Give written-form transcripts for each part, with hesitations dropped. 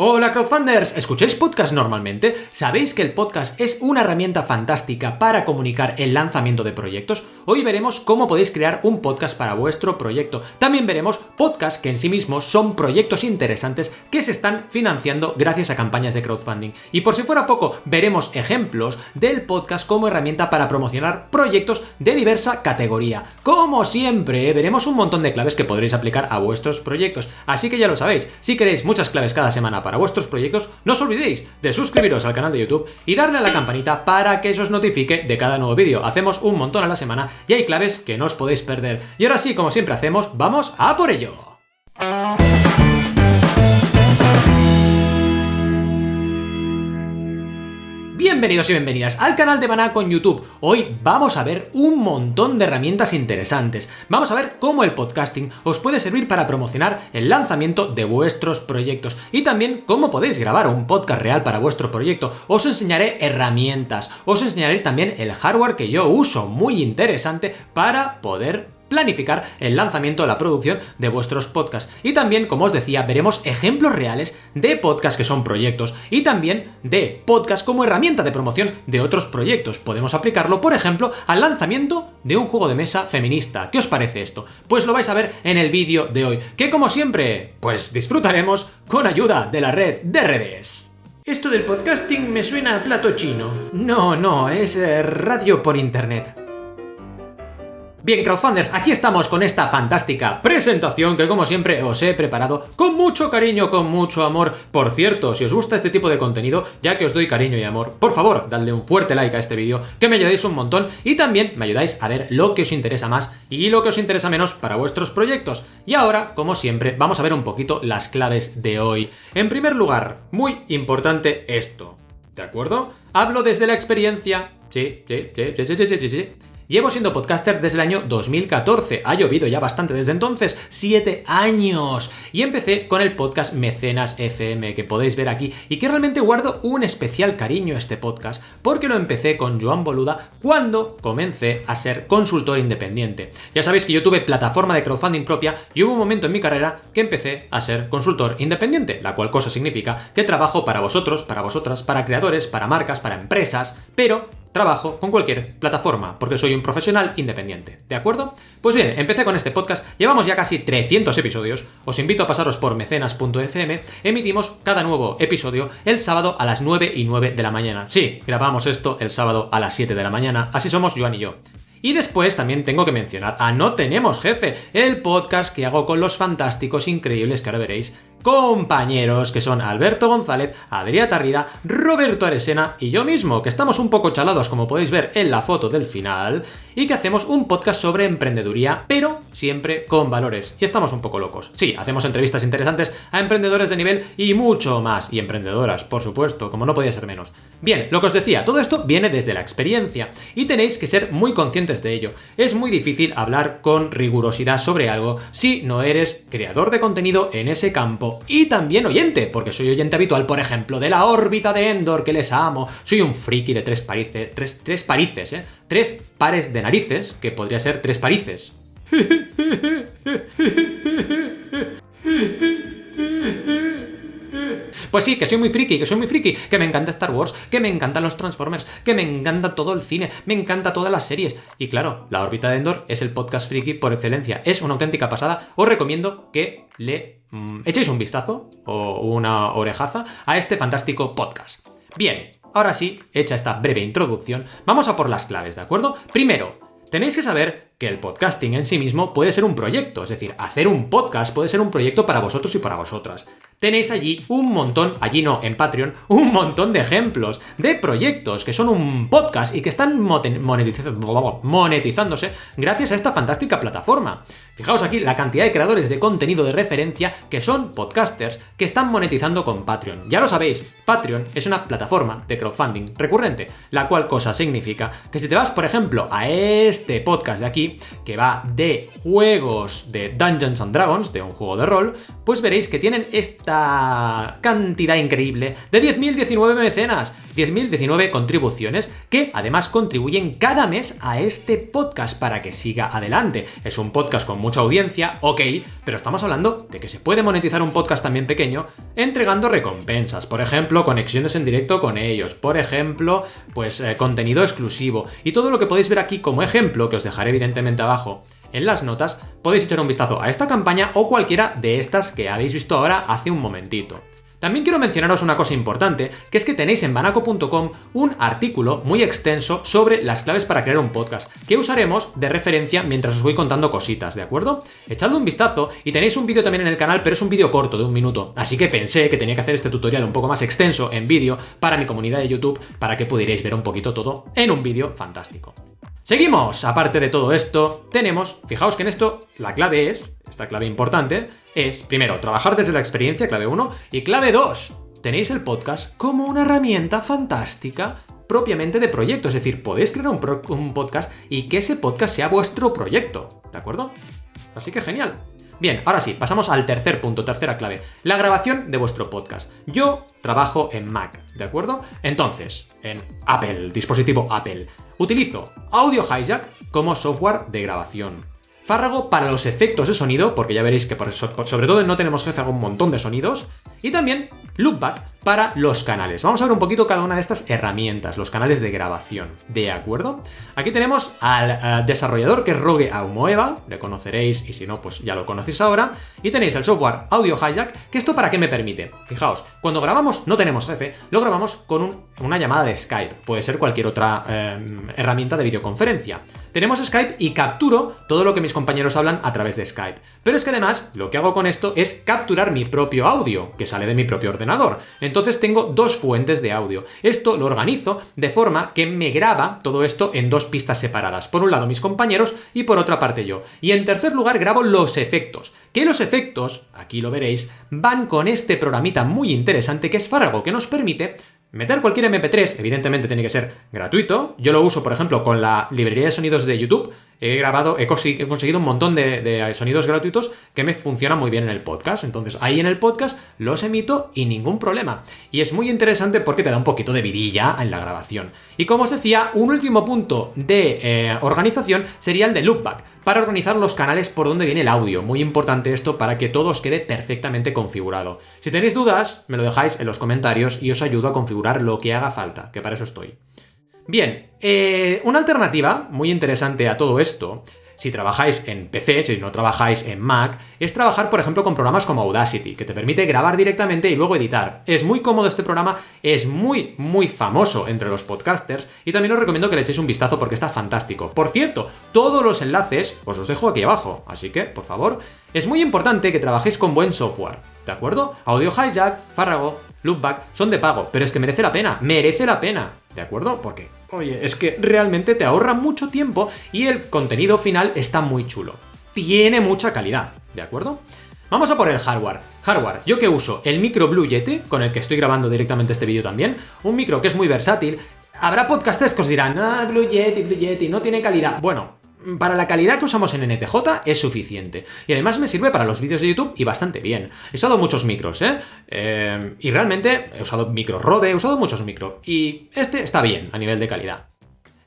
Hola crowdfunders, ¿escucháis podcast normalmente? ¿Sabéis que el podcast es una herramienta fantástica para comunicar el lanzamiento de proyectos? Hoy veremos cómo podéis crear un podcast para vuestro proyecto. También veremos podcasts que en sí mismos son proyectos interesantes que se están financiando gracias a campañas de crowdfunding. Y por si fuera poco, veremos ejemplos del podcast como herramienta para promocionar proyectos de diversa categoría. Como siempre, veremos un montón de claves que podréis aplicar a vuestros proyectos. Así que ya lo sabéis, si queréis muchas claves cada semana para vuestros proyectos, no os olvidéis de suscribiros al canal de YouTube y darle a la campanita para que se os notifique de cada nuevo vídeo. Hacemos un montón a la semana y hay claves que no os podéis perder. Y ahora sí, como siempre hacemos, ¡vamos a por ello! Bienvenidos y bienvenidas al canal de Maná con YouTube. Hoy vamos a ver un montón de herramientas interesantes. Vamos a ver cómo el podcasting os puede servir para promocionar el lanzamiento de vuestros proyectos y también cómo podéis grabar un podcast real para vuestro proyecto. Os enseñaré herramientas, os enseñaré también el hardware que yo uso, muy interesante para poder planificar el lanzamiento, la producción de vuestros podcasts. Y también, como os decía, veremos ejemplos reales de podcasts que son proyectos y también de podcasts como herramienta de promoción de otros proyectos. Podemos aplicarlo, por ejemplo, al lanzamiento de un juego de mesa feminista. ¿Qué os parece esto? Pues lo vais a ver en el vídeo de hoy, que como siempre, pues disfrutaremos con ayuda de la red de redes. Esto del podcasting me suena a plato chino. No, es radio por internet. Bien, crowdfunders, aquí estamos con esta fantástica presentación que como siempre os he preparado con mucho cariño, con mucho amor. Por cierto, si os gusta este tipo de contenido, ya que os doy cariño y amor, por favor, dadle un fuerte like a este vídeo, que me ayudáis un montón y también me ayudáis a ver lo que os interesa más y lo que os interesa menos para vuestros proyectos. Y ahora, como siempre, vamos a ver un poquito las claves de hoy. En primer lugar, muy importante esto, ¿de acuerdo? Hablo desde la experiencia. Sí. Llevo siendo podcaster desde el año 2014, ha llovido ya bastante desde entonces, 7 años, y empecé con el podcast Mecenas FM, que podéis ver aquí, y que realmente guardo un especial cariño a este podcast, porque lo empecé con Joan Boluda cuando comencé a ser consultor independiente. Ya sabéis que yo tuve plataforma de crowdfunding propia y hubo un momento en mi carrera que empecé a ser consultor independiente, la cual cosa significa que trabajo para vosotros, para vosotras, para creadores, para marcas, para empresas, pero trabajo con cualquier plataforma, porque soy un profesional independiente, ¿de acuerdo? Pues bien, empecé con este podcast, llevamos ya casi 300 episodios, os invito a pasaros por mecenas.fm, emitimos cada nuevo episodio el sábado a las 9:09 de la mañana. Sí, grabamos esto el sábado a las 7 de la mañana, así somos Joan y yo. Y después también tengo que mencionar a No Tenemos Jefe, el podcast que hago con los fantásticos, increíbles, que ahora veréis, compañeros que son Alberto González, Adrià Tarrida, Roberto Aresena y yo mismo, que estamos un poco chalados como podéis ver en la foto del final, y que hacemos un podcast sobre emprendeduría, pero siempre con valores, y estamos un poco locos. Sí, hacemos entrevistas interesantes a emprendedores de nivel y mucho más, y emprendedoras, por supuesto, como no podía ser menos. Bien, lo que os decía, todo esto viene desde la experiencia, y tenéis que ser muy conscientes de ello. Es muy difícil hablar con rigurosidad sobre algo si no eres creador de contenido en ese campo y también oyente, porque soy oyente habitual, por ejemplo, de la órbita de Endor, que les amo. Soy un friki de tres pares de narices, que podría ser tres parices. Pues sí, que soy muy friki, que me encanta Star Wars, que me encantan los Transformers, que me encanta todo el cine, me encanta todas las series. Y claro, La órbita de Endor es el podcast friki por excelencia, es una auténtica pasada. Os recomiendo que le echéis un vistazo o una orejaza a este fantástico podcast. Bien, ahora sí, hecha esta breve introducción, vamos a por las claves, ¿de acuerdo? Primero, tenéis que saber que el podcasting en sí mismo puede ser un proyecto, es decir, hacer un podcast puede ser un proyecto para vosotros y para vosotras. Tenéis allí un montón, allí no, en Patreon, un montón de ejemplos de proyectos que son un podcast y que están monetizándose gracias a esta fantástica plataforma. Fijaos aquí la cantidad de creadores de contenido de referencia que son podcasters que están monetizando con Patreon. Ya lo sabéis, Patreon es una plataforma de crowdfunding recurrente, la cual cosa significa que si te vas, por ejemplo, a este podcast de aquí, aquí, que va de juegos de Dungeons and Dragons, de un juego de rol, pues veréis que tienen esta cantidad increíble de 10.019 mecenas, 10.019 contribuciones, que además contribuyen cada mes a este podcast para que siga adelante. Es un podcast con mucha audiencia, ok, pero estamos hablando de que se puede monetizar un podcast también pequeño entregando recompensas, por ejemplo, conexiones en directo con ellos, por ejemplo, pues contenido exclusivo, y todo lo que podéis ver aquí como ejemplo, que os dejaré evidentemente abajo en las notas, podéis echar un vistazo a esta campaña o cualquiera de estas que habéis visto ahora hace un momentito. También quiero mencionaros una cosa importante, que es que tenéis en banaco.com un artículo muy extenso sobre las claves para crear un podcast, que usaremos de referencia mientras os voy contando cositas, ¿de acuerdo? Echadle un vistazo y tenéis un vídeo también en el canal, pero es un vídeo corto de 1 minuto, así que pensé que tenía que hacer este tutorial un poco más extenso en vídeo para mi comunidad de YouTube, para que pudierais ver un poquito todo en un vídeo fantástico. Seguimos, aparte de todo esto, fijaos que en esto la clave es, esta clave importante, es primero, trabajar desde la experiencia, clave 1, y clave 2, tenéis el podcast como una herramienta fantástica propiamente de proyecto, es decir, podéis crear un podcast y que ese podcast sea vuestro proyecto, ¿de acuerdo? Así que genial. Bien, ahora sí, pasamos al tercer punto, tercera clave, la grabación de vuestro podcast. Yo trabajo en Mac, ¿de acuerdo? Entonces, en Apple, dispositivo Apple, utilizo Audio Hijack como software de grabación. Fárrago para los efectos de sonido, porque ya veréis que sobre todo en No Tenemos Jefe hago un montón de sonidos, y también Loopback para los canales. Vamos a ver un poquito cada una de estas herramientas, los canales de grabación, ¿de acuerdo? Aquí tenemos al desarrollador que es Rogue Aumoeva, le conoceréis y si no, pues ya lo conocéis ahora, y tenéis el software Audio Hijack, que esto ¿para qué me permite? Fijaos, cuando grabamos No Tenemos Jefe, lo grabamos con una llamada de Skype, puede ser cualquier otra herramienta de videoconferencia. Tenemos Skype y capturo todo lo que mis compañeros hablan a través de Skype, pero es que además lo que hago con esto es capturar mi propio audio, que sale de mi propio ordenador. Entonces tengo dos fuentes de audio. Esto lo organizo de forma que me graba todo esto en dos pistas separadas. Por un lado mis compañeros y por otra parte yo. Y en tercer lugar grabo los efectos. Que los efectos, aquí lo veréis, van con este programita muy interesante que es Fárrago, que nos permite meter cualquier MP3, evidentemente tiene que ser gratuito. Yo lo uso, por ejemplo, con la librería de sonidos de YouTube. He conseguido un montón de sonidos gratuitos que me funcionan muy bien en el podcast. Entonces, ahí en el podcast los emito y ningún problema. Y es muy interesante porque te da un poquito de vidilla en la grabación. Y como os decía, un último punto de organización sería el de Loopback, para organizar los canales por donde viene el audio. Muy importante esto para que todo os quede perfectamente configurado. Si tenéis dudas, me lo dejáis en los comentarios y os ayudo a configurar lo que haga falta, que para eso estoy. Bien, una alternativa muy interesante a todo esto, si trabajáis en PC, si no trabajáis en Mac, es trabajar, por ejemplo, con programas como Audacity, que te permite grabar directamente y luego editar. Es muy cómodo este programa, es muy, muy famoso entre los podcasters y también os recomiendo que le echéis un vistazo porque está fantástico. Por cierto, todos los enlaces os los dejo aquí abajo, así que, por favor, es muy importante que trabajéis con buen software, ¿de acuerdo? Audio Hijack, Fárrago, Loopback son de pago, pero es que merece la pena, ¿de acuerdo? Porque, oye, es que realmente te ahorra mucho tiempo y el contenido final está muy chulo. Tiene mucha calidad, ¿de acuerdo? Vamos a por el hardware. Yo que uso el micro Blue Yeti, con el que estoy grabando directamente este vídeo también, un micro que es muy versátil. Habrá podcasters que os dirán, Blue Yeti, no tiene calidad. Bueno, para la calidad que usamos en NTJ es suficiente. Y además me sirve para los vídeos de YouTube y bastante bien. He usado muchos micros, y realmente he usado micros Rode, he usado muchos micros. Y este está bien a nivel de calidad.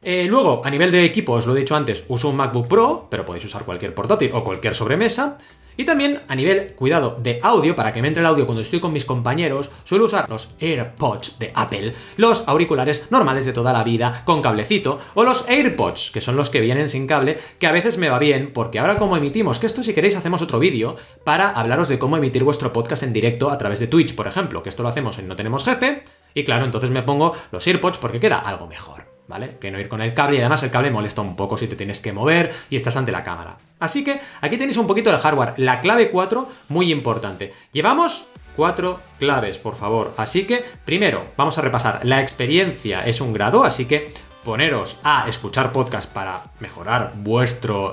Luego, a nivel de equipo, os lo he dicho antes, uso un MacBook Pro, pero podéis usar cualquier portátil o cualquier sobremesa. Y también a nivel, cuidado, de audio, para que me entre el audio cuando estoy con mis compañeros, suelo usar los AirPods de Apple, los auriculares normales de toda la vida, con cablecito, o los AirPods, que son los que vienen sin cable, que a veces me va bien, porque ahora como emitimos, que esto si queréis hacemos otro vídeo, para hablaros de cómo emitir vuestro podcast en directo a través de Twitch, por ejemplo, que esto lo hacemos en No Tenemos Jefe, y claro, entonces me pongo los AirPods porque queda algo mejor, ¿vale? Que no ir con el cable, y además el cable molesta un poco si te tienes que mover y estás ante la cámara. Así que aquí tenéis un poquito del hardware, la clave 4, muy importante. Llevamos 4 claves, por favor. Así que, primero, vamos a repasar. La experiencia es un grado, así que poneros a escuchar podcast para mejorar vuestro,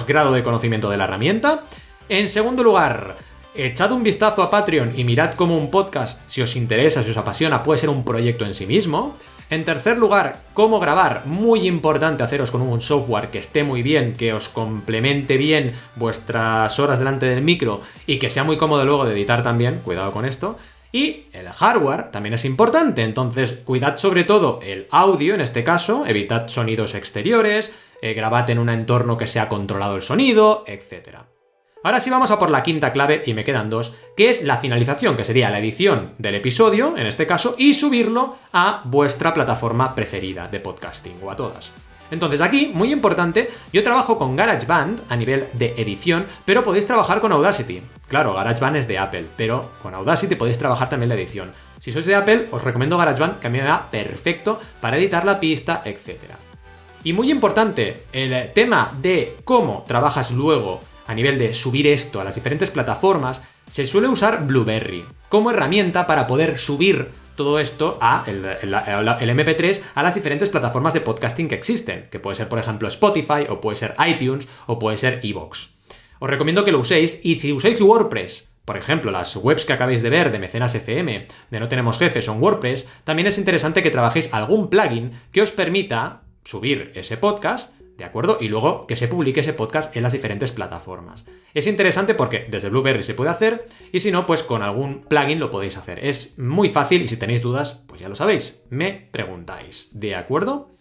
grado de conocimiento de la herramienta. En segundo lugar, echad un vistazo a Patreon y mirad cómo un podcast, si os interesa, si os apasiona, puede ser un proyecto en sí mismo. En tercer lugar, cómo grabar, muy importante haceros con un software que esté muy bien, que os complemente bien vuestras horas delante del micro y que sea muy cómodo luego de editar también, cuidado con esto. Y el hardware también es importante, entonces cuidad sobre todo el audio en este caso, evitad sonidos exteriores, grabad en un entorno que sea controlado el sonido, etc. Ahora sí vamos a por la quinta clave, y me quedan dos, que es la finalización, que sería la edición del episodio, en este caso, y subirlo a vuestra plataforma preferida de podcasting, o a todas. Entonces aquí, muy importante, yo trabajo con GarageBand a nivel de edición, pero podéis trabajar con Audacity. Claro, GarageBand es de Apple, pero con Audacity podéis trabajar también la edición. Si sois de Apple, os recomiendo GarageBand, que a mí me va perfecto para editar la pista, etc. Y muy importante, el tema de cómo trabajas luego a nivel de subir esto a las diferentes plataformas, se suele usar Blueberry como herramienta para poder subir todo esto a el MP3 a las diferentes plataformas de podcasting que existen, que puede ser, por ejemplo, Spotify, o puede ser iTunes, o puede ser iVoox. Os recomiendo que lo uséis, y si usáis WordPress, por ejemplo, las webs que acabáis de ver de Mecenas FM, de No Tenemos Jefe, son WordPress, también es interesante que trabajéis algún plugin que os permita subir ese podcast, ¿de acuerdo? Y luego que se publique ese podcast en las diferentes plataformas. Es interesante porque desde Blueberry se puede hacer, y si no, pues con algún plugin lo podéis hacer. Es muy fácil, y si tenéis dudas, pues ya lo sabéis, me preguntáis, ¿de acuerdo?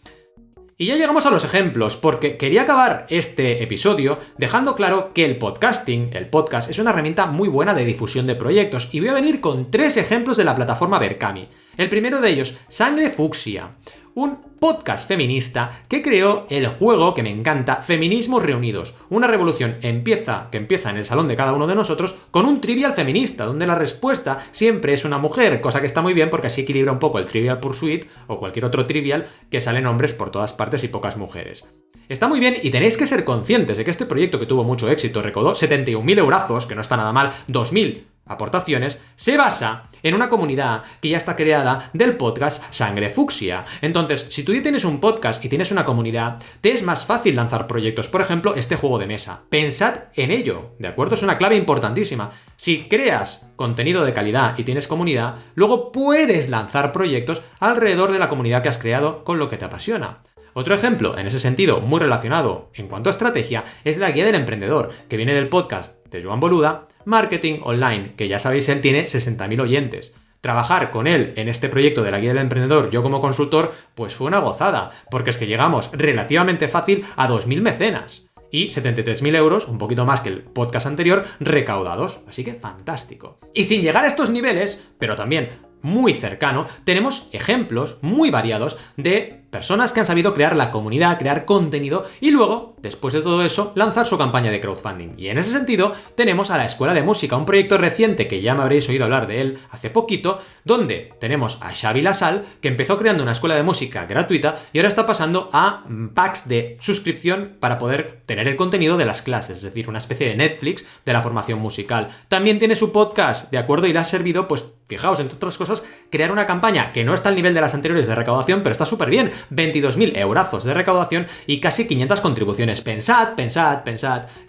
Y ya llegamos a los ejemplos, porque quería acabar este episodio dejando claro que el podcast, es una herramienta muy buena de difusión de proyectos, y voy a venir con 3 ejemplos de la plataforma Berkami. El primero de ellos, Sangre Fucsia, un podcast feminista que creó el juego que me encanta, Feminismos Reunidos, una revolución que empieza en el salón de cada uno de nosotros con un trivial feminista, donde la respuesta siempre es una mujer, cosa que está muy bien porque así equilibra un poco el Trivial Pursuit o cualquier otro trivial que salen hombres por todas partes y pocas mujeres. Está muy bien, y tenéis que ser conscientes de que este proyecto, que tuvo mucho éxito, recaudó 71.000 eurazos, que no está nada mal, 2.000 aportaciones, se basa en una comunidad que ya está creada del podcast Sangre Fucsia. Entonces, si tú ya tienes un podcast y tienes una comunidad, te es más fácil lanzar proyectos. Por ejemplo, este juego de mesa. Pensad en ello, ¿de acuerdo? Es una clave importantísima. Si creas contenido de calidad y tienes comunidad, luego puedes lanzar proyectos alrededor de la comunidad que has creado con lo que te apasiona. Otro ejemplo, en ese sentido, muy relacionado en cuanto a estrategia, es la guía del emprendedor, que viene del podcast de Joan Boluda, Marketing Online, que ya sabéis, él tiene 60.000 oyentes. Trabajar con él en este proyecto de la guía del emprendedor, yo como consultor, pues fue una gozada, porque es que llegamos relativamente fácil a 2.000 mecenas. Y 73.000 euros, un poquito más que el podcast anterior, recaudados. Así que fantástico. Y sin llegar a estos niveles, pero también muy cercano, tenemos ejemplos muy variados de personas que han sabido crear la comunidad, crear contenido y luego, después de todo eso, lanzar su campaña de crowdfunding. Y en ese sentido, tenemos a la Escuela de Música, un proyecto reciente que ya me habréis oído hablar de él hace poquito, donde tenemos a Xavi Lasal, que empezó creando una escuela de música gratuita y ahora está pasando a packs de suscripción para poder tener el contenido de las clases, es decir, una especie de Netflix de la formación musical. También tiene su podcast, ¿de acuerdo? Y le ha servido, pues, fijaos, entre otras cosas, crear una campaña que no está al nivel de las anteriores de recaudación, pero está súper bien. 22.000 eurazos de recaudación y casi 500 contribuciones. Pensad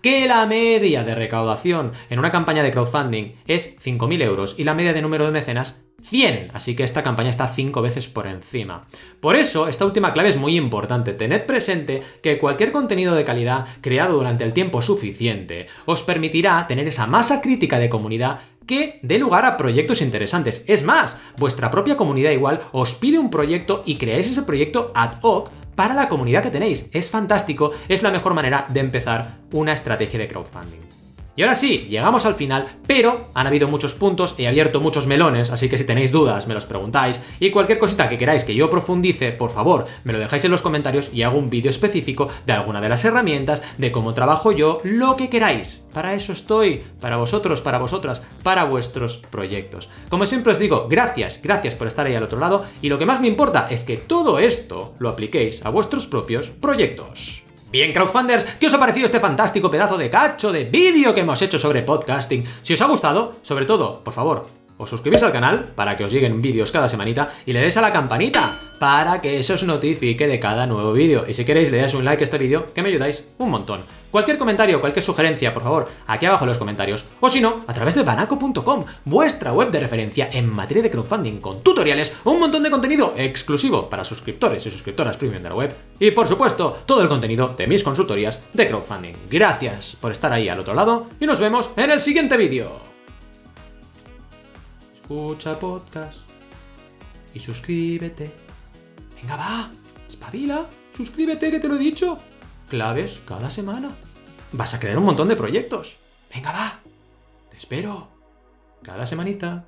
que la media de recaudación en una campaña de crowdfunding es 5.000 euros y la media de número de mecenas 100, así que esta campaña está 5 veces por encima. Por eso, esta última clave es muy importante. Tened presente que cualquier contenido de calidad creado durante el tiempo suficiente os permitirá tener esa masa crítica de comunidad que dé lugar a proyectos interesantes. Es más, vuestra propia comunidad igual os pide un proyecto y creáis ese proyecto ad hoc para la comunidad que tenéis. Es fantástico, es la mejor manera de empezar una estrategia de crowdfunding. Y ahora sí, llegamos al final, pero han habido muchos puntos, he abierto muchos melones, así que si tenéis dudas me los preguntáis, y cualquier cosita que queráis que yo profundice, por favor, me lo dejáis en los comentarios y hago un vídeo específico de alguna de las herramientas, de cómo trabajo yo, lo que queráis. Para eso estoy, para vosotros, para vosotras, para vuestros proyectos. Como siempre os digo, gracias por estar ahí al otro lado, y lo que más me importa es que todo esto lo apliquéis a vuestros propios proyectos. Bien, crowdfunders, ¿qué os ha parecido este fantástico pedazo de cacho de vídeo que hemos hecho sobre podcasting? Si os ha gustado, sobre todo, por favor, Os suscribís al canal para que os lleguen vídeos cada semanita y le des a la campanita para que eso os notifique de cada nuevo vídeo. Y si queréis le dais un like a este vídeo, que me ayudáis un montón. Cualquier comentario, cualquier sugerencia, por favor, aquí abajo en los comentarios. O si no, a través de banaco.com, vuestra web de referencia en materia de crowdfunding, con tutoriales, un montón de contenido exclusivo para suscriptores y suscriptoras premium de la web. Y por supuesto, todo el contenido de mis consultorías de crowdfunding. Gracias por estar ahí al otro lado y nos vemos en el siguiente vídeo. Escucha podcast y suscríbete. Venga, va, espabila, suscríbete que te lo he dicho. Claves cada semana. Vas a crear un montón de proyectos. Venga, va, te espero. Cada semanita.